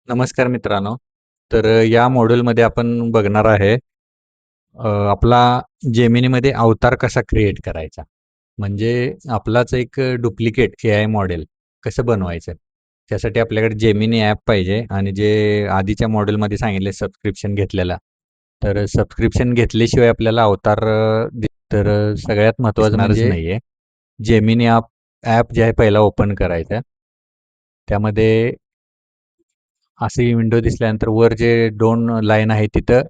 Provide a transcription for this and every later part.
नमस्कार मित्रांनो. या मॉड्यूलमध्ये आपण बघणार आहे आपला जेमिनीमध्ये अवतार कसा क्रिएट करायचा. म्हणजे आपलाच एक डुप्लिकेट एआय मॉडेल कसं बनवायचं. त्यासाठी आपल्याकडे जेमिनी ॲप पाहिजे आणि जे आधीच्या मॉडेलमध्ये सांगितले सबस्क्रिप्शन घेतलेला. सबस्क्रिप्शन घेतल्याशिवाय आपल्याला अवतार सगळ्यात महत्त्वाचं म्हणजे नाहीये. जेमिनी ॲप जे आहे पहिला ओपन करायचं. त्यामध्ये अशी विंडो दिसल्यानंतर वर जे 2 लाईन आहे तिथं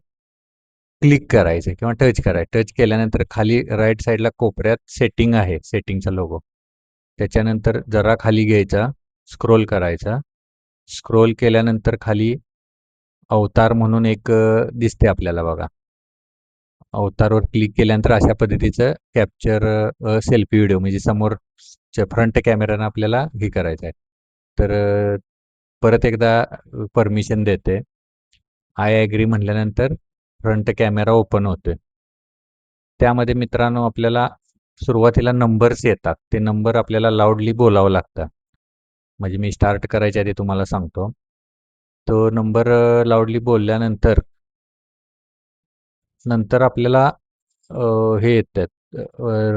क्लिक करायचं किंवा टच करायचं. टच केल्यानंतर खाली राईट साईडला कोपऱ्यात सेटिंग आहे, सेटिंगचा लोगो. त्याच्यानंतर जरा खाली घ्यायचा, स्क्रोल करायचा. स्क्रोल केल्यानंतर खाली अवतार म्हणून एक दिसते आपल्याला बघा. अवतारवर क्लिक केल्यानंतर अशा पद्धतीचं कॅप्चर सेल्फी व्हिडिओ म्हणजे समोरच्या फ्रंट कॅमेरानं आपल्याला हे करायचं आहे. परत एकदा परमिशन देते. आय ॲग्री म्हटल्यानंतर फ्रंट कॅमेरा ओपन होतोय. त्यामध्ये मित्रांनो आपल्याला सुरुवातीला नंबर्स येतात. ते नंबर आपल्याला लाऊडली बोलावं लागतं. म्हणजे मी स्टार्ट करायच्या आधी तुम्हाला सांगतो. तो नंबर लाऊडली बोलल्यानंतर आपल्याला हे येतात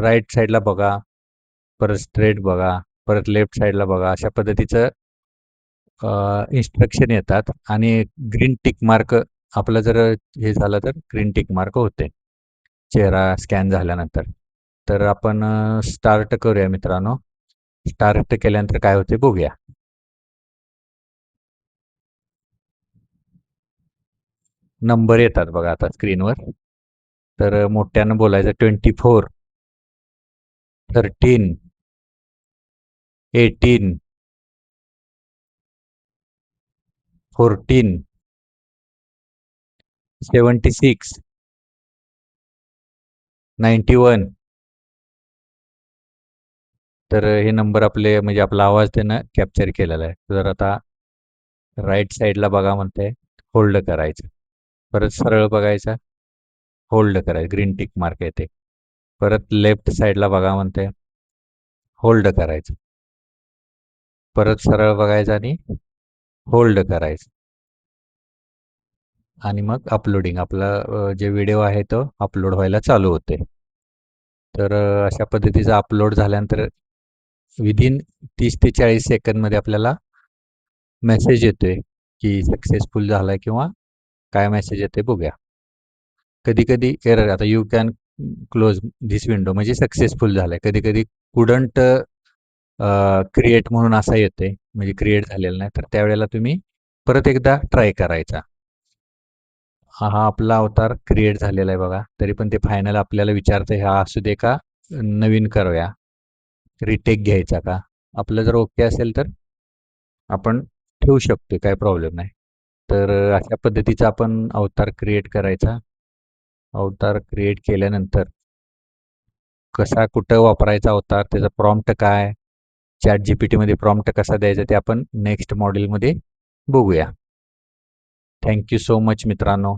राईट साईडला बघा, परत स्ट्रेट बघा, परत लेफ्ट साईडला बघा. अशा पद्धतीचं इन्स्ट्रक्शन येतात आणि ग्रीन टिक मार्क आपलं जर हे झालं तर ग्रीन टिक मार्क होते चेहरा स्कॅन झाल्यानंतर. तर आपण स्टार्ट करूया मित्रांनो. स्टार्ट केल्यानंतर काय होते बघूया. नंबर येतात बघा आता स्क्रीनवर. मोठ्यानं बोलायचं 24, 13, 18, 14, 76, 91. हे नंबर आपले म्हणजे आपला आवाज त्यानं कॅप्चर केलेला आहे. तर आता राईट साईडला बघा म्हणते, होल्ड करायचं. परत सरळ बघायचं, होल्ड करायचं. ग्रीन टिक मार्क येते. परत लेफ्ट साईडला बघा म्हणते, होल्ड करायचं. परत सरळ बघायचं आणि होल्ड करायचं. आणि मग अपलोडिंग आपला जे व्हिडिओ आहे तो अपलोड व्हायला चालू होते. अशा पद्धतीचं अपलोड झाल्यानंतर विदिन 30 ते 40 सेकंदमध्ये आपल्याला मेसेज येतोय की सक्सेसफुल झालाय किंवा काय मेसेज येते बघूया. कधी-कधी एरर आता you can close this window म्हणजे सक्सेसफुल झालाय. कधी-कधी कुडंट क्रिएट म्हणून असा येते म्हणजे क्रिएट झालेला नाही. तर त्यावेळेला तुम्ही परत एकदा ट्राय करायचा. हा आपला अवतार क्रिएट झालेला आहे बघा. तरी पण ते फायनल आपल्याला विचारतंय हा असू दे का नवीन करूया? रिटेक घ्यायचा का? आपलं जर ओके असेल तर आपण ठेवू शकतो. काही प्रॉब्लेम नाही. अशा पद्धतीचा आपण अवतार क्रिएट करायचा. अवतार क्रिएट केल्यानंतर कसा कुठं वापरायचा अवतार, त्याचा प्रॉम्प्ट काय, ChatGPTमध्ये प्रॉम्प्ट कसा द्यायचा ते आपण नेक्स्ट मॉड्यूलमध्ये बघूया. थँक यू सो मच मित्रांनो.